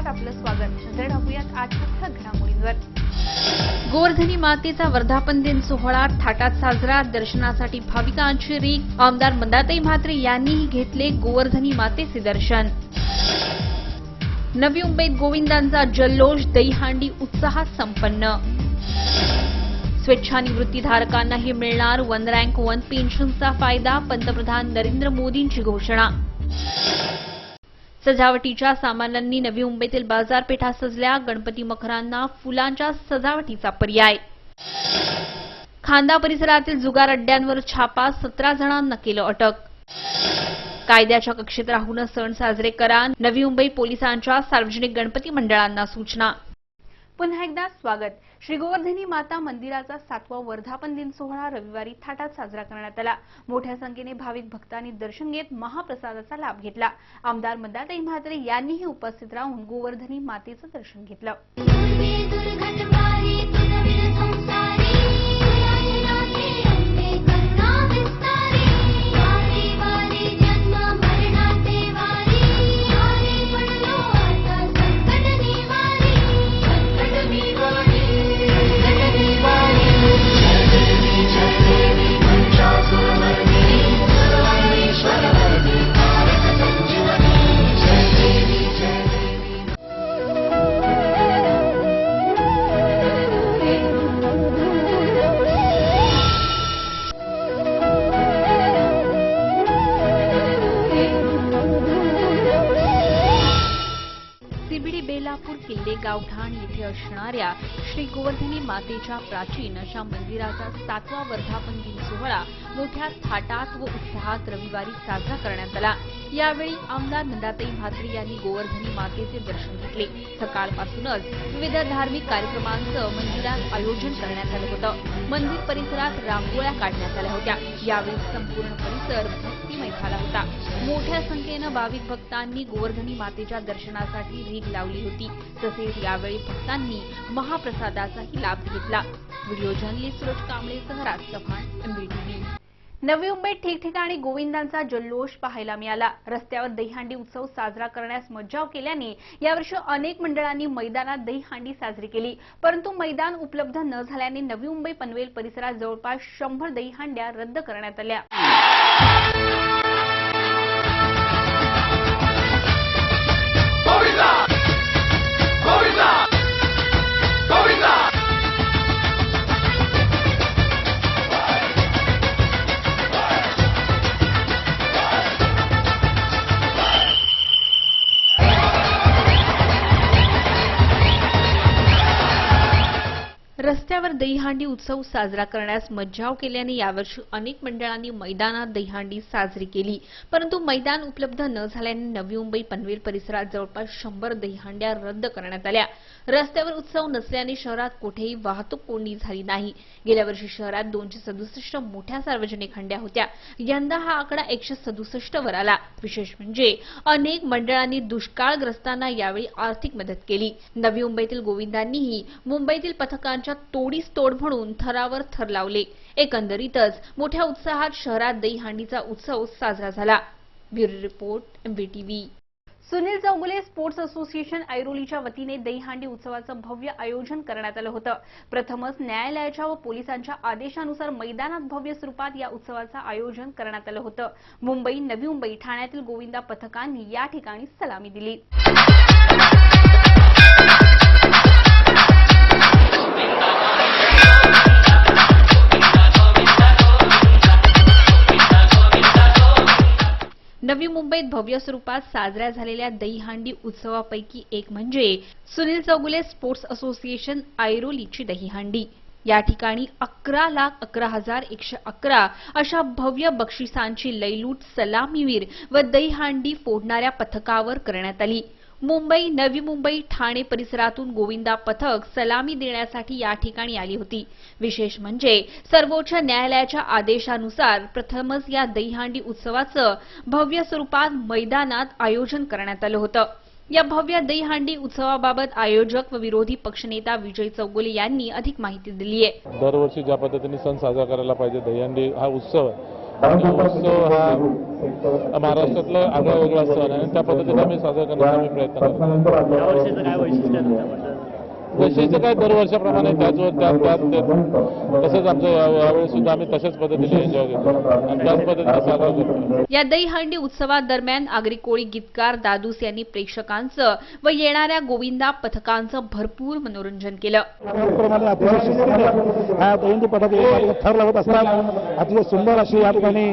आपलं स्वागत. नजर टाकूयात आजच्या घडामोडींवर. गोवर्धनी मातेचा वर्धापन दिन सोहळा थाटात साजरा. दर्शनासाठी भाविकांची रीघ. आमदार मंदाताई म्हात्रे यांनीही घेतले गोवर्धनी मातेचे दर्शन. नवी मुंबईत गोविंदांचा जल्लोष. दहीहंडी उत्साहात संपन्न. स्वेच्छानिवृत्तीधारकांनाही मिळणार 1 रँक 1 पेन्शनचा फायदा. पंतप्रधान नरेंद्र मोदींची घोषणा. सजावटीच्या सामानांनी नवी मुंबईतील बाजारपेठा सजल्या. गणपती मखरांना फुलांच्या सजावटीचा पर्याय. खांदा परिसरातील जुगार अड्ड्यांवर छापा. 17 जणांना केलं अटक. कायद्याच्या कक्षेत राहून सण साजरे करा. नवी मुंबई पोलिसांच्या सार्वजनिक गणपती मंडळांना सूचना. पुन्हा एकदा स्वागत. श्री गोवर्धनी माता मंदिराचा 7वा वर्धापन दिन सोहळा रविवारी थाटात साजरा करण्यात आला. मोठ्या संख्येने भाविक भक्तांनी दर्शन घेत महाप्रसादाचा लाभ घेतला. आमदार मंदाताई म्हात्रे यांनीही उपस्थित राहून गोवर्धनी मातेचं दर्शन घेतलं. सीबीडी बेलापूर किल्ले गावठाण येथे असणाऱ्या श्री गोवर्धनी मातेच्या प्राचीन अशा मंदिराचा 7वा वर्धापन दिन सोहळा मोठ्या थाटात व उत्साहात रविवारी साजरा करण्यात आला. यावेळी आमदार मंदाताई म्हात्रे यांनी गोवर्धनी मातेचे दर्शन घेतले. सकाळपासूनच विविध धार्मिक कार्यक्रमांचं मंदिरात आयोजन करण्यात आलं होतं. मंदिर परिसरात रांगोळ्या काढण्यात आल्या होत्या. यावेळी संपूर्ण परिसर भक्तिमय झाला होता. मोठ्या संख्येनं भाविक भक्तांनी गोवर्धनी मातेच्या दर्शनासाठी रीघ लावली होती. तसेच यावेळी भक्तांनी महाप्रसादाचाही लाभ घेतला. व्हिडिओ जर्नलिस्ट सुरज कांबळेसह राज चव्हाण, MBTV. नवी मुंबईत ठिकठिकाणी गोविंदांचा जल्लोष पाहायला मिळाला. रस्त्यावर दहीहंडी उत्सव साजरा करण्यास मज्जाव केल्याने यावर्षी अनेक मंडळांनी मैदानात दहीहंडी साजरी केली. परंतु मैदान उपलब्ध न झाल्याने नवी मुंबई पनवेल परिसरात जवळपास 100 दहीहंड्या रद्द करण्यात आल्या. रस्त्यावर दहीहंडी उत्सव साजरा करण्यास मज्जाव केल्याने यावर्षी अनेक मंडळांनी मैदानात दहीहंडी साजरी केली. परंतु मैदान उपलब्ध न झाल्याने नवी मुंबई पनवेल परिसरात जवळपास 100 दहीहंड्या रद्द करण्यात आल्या. रस्त्यावर उत्सव नसल्याने शहरात कुठेही वाहतूक कोंडी झाली नाही. गेल्या वर्षी शहरात 267 मोठ्या सार्वजनिक हंड्या होत्या. यंदा हा आकडा 167 वर आला. विशेष म्हणजे अनेक मंडळांनी दुष्काळग्रस्तांना यावेळी आर्थिक मदत केली. नवी मुंबईतील गोविंदांनीही मुंबईतील पथकांच्या तोडीस तोड म्हणून थरावर थर लावले. एकंदरीतच मोठ्या उत्साहात शहरात दहीहंडीचा उत्सव साजरा झाला. Bureau report, MBTV. Sunil Chougule sports association ऐरोलीच्या वतीने दहीहंडी उत्सवाचं भव्य आयोजन करण्यात आलं होतं. प्रथमच न्यायालयाच्या व पोलिसांच्या आदेशानुसार मैदानात भव्य स्वरूपात या उत्सवाचं आयोजन करण्यात आलं होतं. मुंबई, नवी मुंबई, ठाण्यातील गोविंदा पथकांनी या ठिकाणी सलामी दिली. नवी मुंबईत भव्य स्वरूपात साजऱ्या झालेल्या दहीहंडी उत्सवापैकी एक म्हणजे सुनील चौगुले स्पोर्ट्स असोसिएशन ऐरोलीची दहीहंडी. या ठिकाणी 11,11,111 अशा भव्य बक्षिसांची लयलूट सलामीवीर व दहीहंडी फोडणाऱ्या पथकावर करण्यात आली. मुंबई, नवी मुंबई, ठाणे परिसरातून गोविंदा पथक सलामी देण्यासाठी या ठिकाणी आली होती. विशेष म्हणजे सर्वोच्च न्यायालयाच्या आदेशानुसार प्रथमच या दहीहंडी उत्सवाचं भव्य स्वरूपात मैदानात आयोजन करण्यात आलं होतं. या भव्य दहीहंडी उत्सवाबाबत आयोजक व विरोधी पक्षनेता विजय चौगुले यांनी अधिक माहिती दिली आहे. दरवर्षी ज्या पद्धतीने सण साजरा करायला पाहिजे, दहीहंडी हा उत्सव उत्सव हा महाराष्ट्रातला आगळा वेगळा सण आहे आणि त्या पद्धतीने आम्ही साजरा करण्याचा आम्ही प्रयत्न करतो. यावर्षीचं काय वैशिष्ट्य आहे तुमच्या मंडळाचं? वैशिष्ट्य काय दरवर्षाप्रमाणे तसंच आमचं यावेळी सुद्धा आम्ही तशाच पद्धतीने एन्जॉय करतो आणि त्याच पद्धतीने साजरा करतो. या दहीहंडी उत्सवादरम्यान आगरी कोळी गीतकार दादूस यांनी प्रेक्षकांचं व येणाऱ्या गोविंदा पथकांचं भरपूर मनोरंजन केलं. त्याचप्रमाणे अतिशय शिस्तीने हा दहीहंडी पथक थर लावत असतात. अतिशय सुंदर अशी या ठिकाणी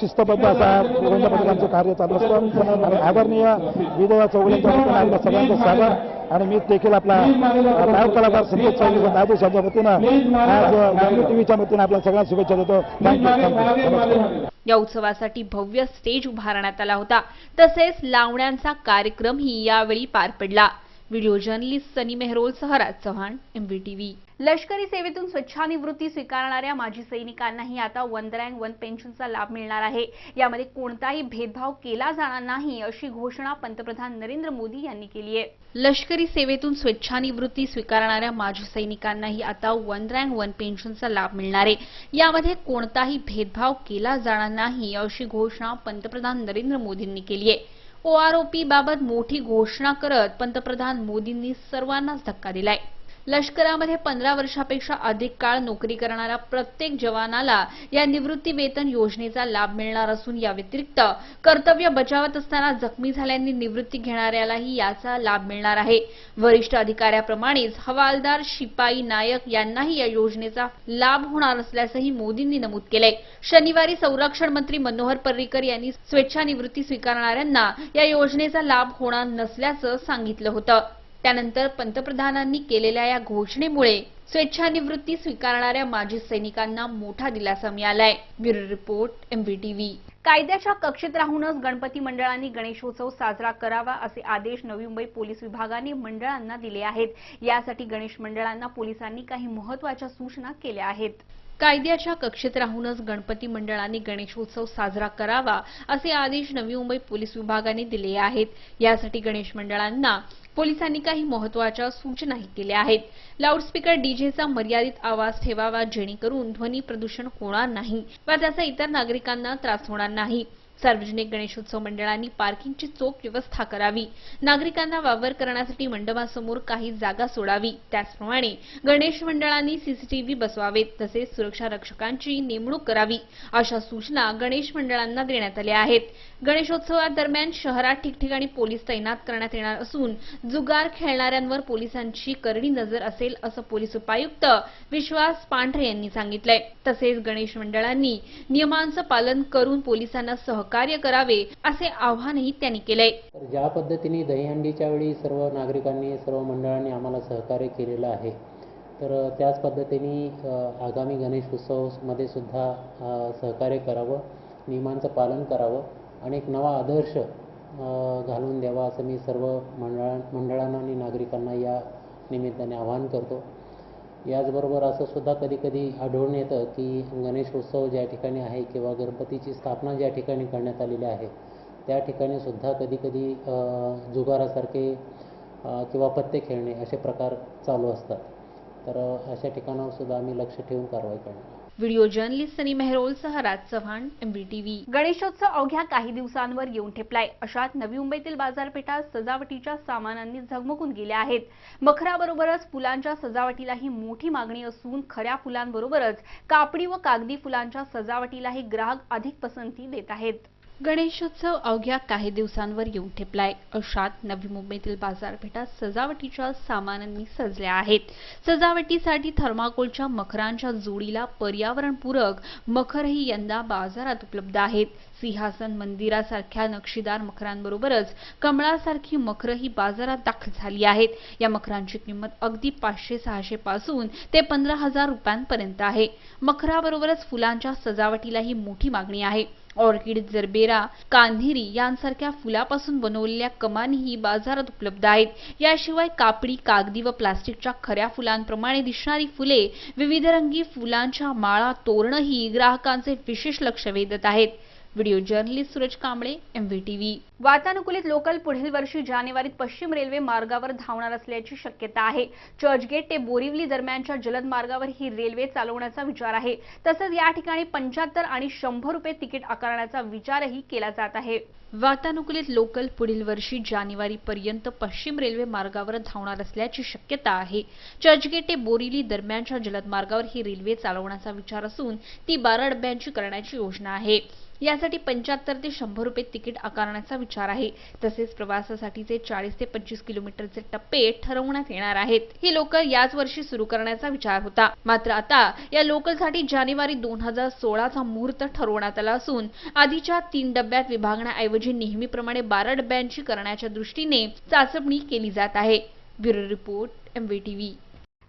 शिस्तबद्ध असा गोविंदा पथकांचं कार्य चालू असतं आणि आदरणीय विजय चौगुलेंच्या वतीनं आपल्या सगळ्यांचं स्वागत आणि मी देखील आपला नायक कलाकार संगीत चौगुले दादूस यांच्या वतीनं आज रंगी टीव्हीच्या वतीनं आपल्या सगळ्यांना शुभेच्छा देतो. थँक्यू. या उत्सवासाठी भव्य स्टेज उभारण्यात आला होता. तसेच लावण्यांचा कार्यक्रमही यावेळी पार पडला. व्हिडिओ जर्नलिस्ट सनी मेहरोलसह राज चव्हाण, MVTV. लष्करी सेवेतून स्वच्छानिवृत्ती स्वीकारणाऱ्या माजी सैनिकांनाही आता वन रँक वन पेन्शनचा लाभ मिळणार आहे. यामध्ये कोणताही भेदभाव केला जाणार नाही अशी घोषणा पंतप्रधान नरेंद्र मोदी यांनी केली आहे. लष्करी सेवेतून स्वच्छानिवृत्ती स्वीकारणाऱ्या माजी सैनिकांनाही आता वन रँक वन पेन्शनचा लाभ मिळणार आहे. यामध्ये कोणताही भेदभाव केला जाणार नाही अशी घोषणा पंतप्रधान नरेंद्र मोदींनी केली आहे. OROP बाबत मोठी घोषणा करत पंतप्रधान मोदींनी सर्वांनाच धक्का दिलाय. लष्करामध्ये 15 वर्षापेक्षा अधिक काळ नोकरी करणाऱ्या प्रत्येक जवानाला या निवृत्ती वेतन योजनेचा लाभ मिळणार असून या व्यतिरिक्त कर्तव्य बजावत असताना जखमी झाल्याने निवृत्ती घेणाऱ्यालाही याचा लाभ मिळणार आहे. वरिष्ठ अधिकाऱ्याप्रमाणेच हवालदार, शिपाई, नायक यांनाही या योजनेचा लाभ होणार असल्याचंही मोदींनी नमूद केलंय. शनिवारी संरक्षण मंत्री मनोहर पर्रिकर यांनी स्वेच्छानिवृत्ती स्वीकारणाऱ्यांना या योजनेचा लाभ होणार नसल्याचं सांगितलं होतं. त्यानंतर पंतप्रधानांनी केलेल्या या घोषणेमुळे स्वेच्छानिवृत्ती स्वीकारणाऱ्या माजी सैनिकांना मोठा दिलासा मिळालाय. Bureau report, MVTV. कायद्याच्या कक्षेत राहूनच गणपती मंडळांनी गणेशोत्सव साजरा करावा असे आदेश नवी मुंबई पोलीस विभागाने मंडळांना दिले आहेत. यासाठी गणेश मंडळांना पोलिसांनी काही महत्त्वाच्या सूचना केल्या आहेत. कायद्याच्या कक्षेत राहूनच गणपती मंडळांनी गणेशोत्सव साजरा करावा असे आदेश नवी मुंबई पोलीस विभागाने दिले आहेत. यासाठी गणेश मंडळांना पोलिसांनी काही महत्त्वाच्या सूचनाही केल्या आहेत. लाऊडस्पीकर डीजेचा मर्यादित आवाज ठेवावा जेणेकरून ध्वनी प्रदूषण होणार नाही व त्याचा इतर नागरिकांना त्रास होणार नाही. सार्वजनिक गणेशोत्सव मंडळांनी पार्किंगची चोख व्यवस्था करावी. नागरिकांना वावर करण्यासाठी मंडपासमोर काही जागा सोडावी. त्याचप्रमाणे गणेश मंडळांनी CCTV बसवावेत. तसेच सुरक्षा रक्षकांची नेमणूक करावी अशा सूचना गणेश मंडळांना देण्यात आल्या आहेत. गणेशोत्सवादरम्यान शहरात ठिकठिकाणी पोलीस तैनात करण्यात येणार असून जुगार खेळणाऱ्यांवर पोलिसांची करडी नजर असेल असं पोलीस उपायुक्त विश्वास पांढरे यांनी सांगितलंय. तसेच गणेश मंडळांनी नियमांचं पालन करून पोलिसांना सहकार्य करावे असे आवाहनही त्यांनी केलंय. ज्या पद्धतीने दहीहंडीच्या वेळी सर्व नागरिकांनी, सर्व मंडळांनी आम्हाला सहकार्य केलेलं आहे, तर त्याच पद्धतीने आगामी गणेश उत्सवमध्ये सुद्धा सहकार्य करावं, नियमांचं पालन करावं आणि एक नवा आदर्श घालून द्यावा असं मी सर्व मंडळांना आणि नागरिकांना या निमित्ताने आवाहन करतो. याचबरोबर असं सुद्धा कधी आढळून येतं की गणेश उत्सव ज्या ठिकाणी आहे किंवा गणपतीची स्थापना ज्या ठिकाणी करण्यात आलेली आहे त्या ठिकाणी सुद्धा कधी जुगारासारखे किंवा पत्ते खेळणे असे प्रकार चालू असतात. तर अशा ठिकाणावर सुद्धा आम्ही लक्ष ठेवून कारवाई करणार. व्हिडिओ जर्नलिस्ट सनी मेहरोलसह राज चव्हाण, MVTV. गणेशोत्सव अवघ्या काही दिवसांवर येऊन ठेपलाय. अशात नवी मुंबईतील बाजारपेठा सजावटीच्या सामानांनी झगमगून गेल्या आहेत. मखराबरोबरच फुलांच्या सजावटीलाही मोठी मागणी असून खऱ्या फुलांबरोबरच कापडी व कागदी फुलांच्या सजावटीलाही ग्राहक अधिक पसंती देत आहेत. गणेशोत्सव अवघ्या काही दिवसांवर येऊन ठेपलाय. अशात नवी मुंबईतील बाजारपेठा सजावटीच्या सामानांनी सजल्या आहेत. सजावटीसाठी थर्माकोलच्या मखरांच्या जोडीला पर्यावरणपूरक मखरही यंदा बाजारात उपलब्ध आहेत. सिंहासन मंदिरासारख्या नक्षीदार मखरांबरोबरच कमळासारखी मखरही बाजारात दाखल झाली आहेत. या मखरांची किंमत अगदी 500-600 पासून ते 15,000 रुपयांपर्यंत आहे. मखराबरोबरच फुलांच्या सजावटीलाही मोठी मागणी आहे. ऑर्किड, जरबेरा, कान्हेरी यांसारख्या फुलापासून बनवलेल्या कमानीही बाजारात उपलब्ध आहेत. याशिवाय कापडी, कागदी व प्लास्टिकच्या खऱ्या फुलांप्रमाणे दिसणारी फुले, विविध रंगी फुलांच्या माळा, तोरणही ग्राहकांचे विशेष लक्ष वेधत आहेत. Video journalist Suraj Kamble, MVTV। वातानुकूलित लोकल पुढील वर्षी जानेवारीत पश्चिम रेल्वे मार्गावर धावणार असल्याची शक्यता आहे। चर्चगेट ते बोरिवली दरम्यानच्या जलद मार्गावर ही रेल्वे चालवण्याचा विचार आहे। तसंच या ठिकाणी 75 आणि 100 रुपये तिकीट आकारण्याचा विचारही केला जात आहे। वातानुकूलित लोकल पुढील वर्षी जानेवारीपर्यंत पश्चिम रेल्वे मार्गावर धावणार असल्याची शक्यता आहे। चर्चगेट ते बोरिवली दरम्यानच्या जलद मार्गावर ही रेल्वे चालवण्याचा विचार असून ती 12 डब्यांची करण्याची योजना आहे। यासाठी 75 ते 100 रुपये तिकीट आकारण्याचा विचार आहे। तसेच प्रवासासाठीचे 40 ते 25 किलोमीटरचे टप्पे ठरवण्यात येणार आहेत। ही लोकल याच वर्षी सुरू करण्याचा विचार होता, मात्र आता या लोकलसाठी जानेवारी 2016चा मुहूर्त ठरवण्यात आला असून आधीच्या 3 डब्यात विभागण्याऐवजी नेहमीप्रमाणे 12 डब्यांची करण्याच्या दृष्टीने चाचपणी केली जात आहे। Bureau report, MVTV।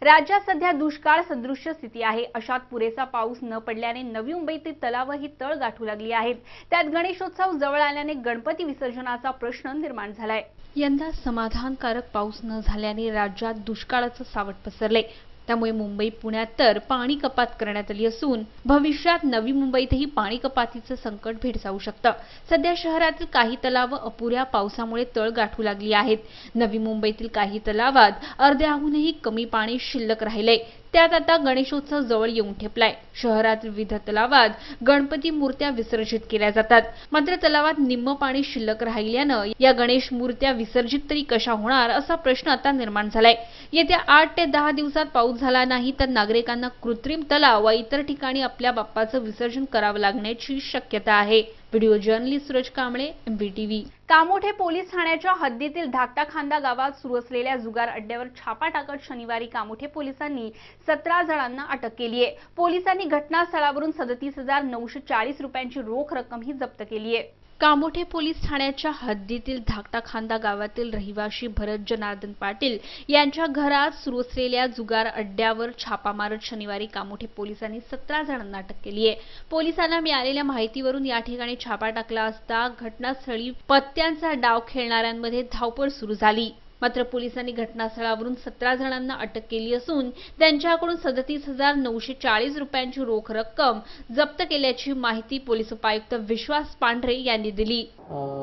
राज्यात सध्या दुष्काळ सदृश्य स्थिती आहे। अशात पुरेसा पाऊस न पडल्याने नवी मुंबईतील तलावही तळ गाठू लागली आहेत। त्यात गणेशोत्सव जवळ आल्याने गणपती विसर्जनाचा प्रश्न निर्माण झालाय। यंदा समाधानकारक पाऊस न झाल्याने राज्यात दुष्काळाचं सावट पसरले। त्यामुळे मुंबई पुण्यात तर पाणी कपात करण्यात आली असून भविष्यात नवी मुंबईतही पाणी कपातीचं संकट भेडसावू शकतं। सध्या शहरातील काही तलाव अपुऱ्या पावसामुळे तळ गाठू लागली आहेत। नवी मुंबईतील काही तलावात अर्ध्याहूनही कमी पाणी शिल्लक राहिले। त्यात आता गणेशोत्सव जवळ येऊन ठेपलाय। शहरातील विविध तलावात गणपती मूर्त्या विसर्जित केल्या जातात, मात्र तलावात निम्म पाणी शिल्लक राहिल्यानं या गणेश मूर्त्या विसर्जित तरी कशा होणार असा प्रश्न आता निर्माण झालाय। येत्या 8 ते 10 दिवसात पाऊस झाला नाही तर नागरिकांना कृत्रिम तलाव व इतर ठिकाणी आपल्या बाप्पाचं विसर्जन करावं लागण्याची शक्यता आहे। Video journalist Suraj Kamble, MVTV। Kamothe police ठाण्याच्या हद्दीतील धाकटाखांदा गावात सुरू असलेल्या जुगार अड्ड्यावर छापा टाकत शनिवारी कामोठे पोलिसांनी 17 जणांना अटक केली आहे। पोलिसांनी घटनास्थळावरून 37,940 रुपयांची रोख रक्कमही जप्त केली आहे। कामोठे पोलीस ठाण्याच्या हद्दीतील धाकटाखांदा गावातील रहिवाशी भरत जनार्दन पाटील यांच्या घरात सुरू असलेल्या जुगार अड्ड्यावर छापा मारत शनिवारी कामोठे पोलिसांनी 17 जणांना अटक केली आहे। पोलिसांना मिळालेल्या माहितीवरून या ठिकाणी छापा टाकला असता घटनास्थळी पत्त्यांचा डाव खेळणाऱ्यांमध्ये धावपळ सुरू झाली। मात्र पोलिसांनी घटनास्थळावरून 17 जणांना अटक केली असून त्यांच्याकडून 37,940 रुपयांची रोख रक्कम जप्त केल्याची माहिती पोलीस उपायुक्त विश्वास पांढरे यांनी दिली।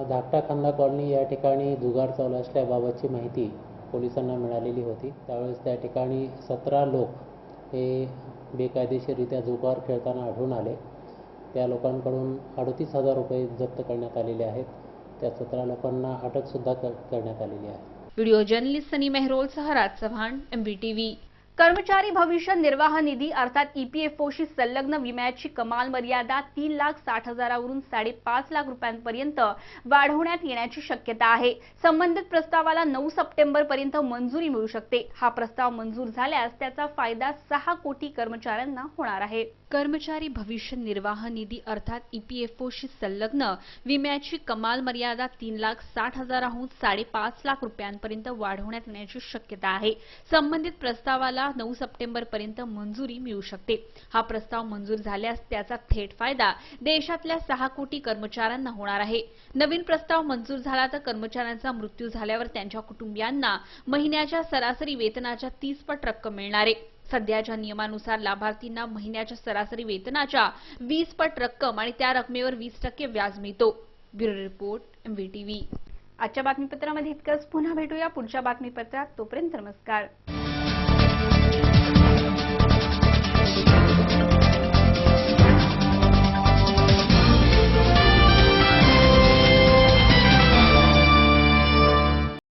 धाकटाखांदा कॉलनी या ठिकाणी जुगार चालू असल्याबाबतची माहिती पोलिसांना मिळालेली होती। त्यावेळेस त्या ठिकाणी 17 लोक हे बेकायदेशीररित्या जुगार खेळताना आढळून आले। त्या लोकांकडून 38,000 रुपये जप्त करण्यात आलेले आहेत। त्या 17 लोकांना अटकसुद्धा करण्यात आलेली आहे। व्हिडिओ जर्नलिस्ट सनी मेहरोलसह राज चव्हाण, MVTV। कर्मचारी भविष्य निर्वाह निधी अर्थात EPFOशी संलग्न विम्याची कमाल मर्यादा 3,60,000 वरून 5.5 लाख रुपयांपर्यंत वाढवण्यात येण्याची शक्यता आहे। संबंधित प्रस्तावाला 9 सप्टेंबर पर्यंत मंजुरी मिळू शकते। हा प्रस्ताव मंजूर झाल्यास त्याचा फायदा 6 कोटी कर्मचाऱ्यांना होणार आहे। कर्मचारी भविष्य निर्वाह निधी अर्थात EPFOशी संलग्न विम्याची कमाल मर्यादा 3,60,000हून 5.5 लाख रुपयांपर्यंत वाढवण्यात येण्याची शक्यता आहे। संबंधित प्रस्तावाला 9 सप्टेंबर पर्यंत मंजुरी मिळू शकते। हा प्रस्ताव मंजूर झाल्यास त्याचा थेट फायदा देशातल्या 6 कोटी कर्मचाऱ्यांना होणार आहे। नवीन प्रस्ताव मंजूर झाला तर कर्मचाऱ्यांचा मृत्यू झाल्यावर त्यांच्या कुटुंबियांना महिन्याच्या सरासरी वेतनाच्या 30 पट रक्कम मिळणार आहे। सध्याच्या नियमानुसार लाभार्थींना महिन्याच्या सरासरी वेतनाच्या 20 पट रक्कम आणि त्या रकमेवर 20% व्याज मिळतो। Bureau report, MVTV। आजच्या बातमीपत्रामध्ये इतकंच। पुन्हा भेटूया पुढच्या बातमीपत्रात। तोपर्यंत नमस्कार।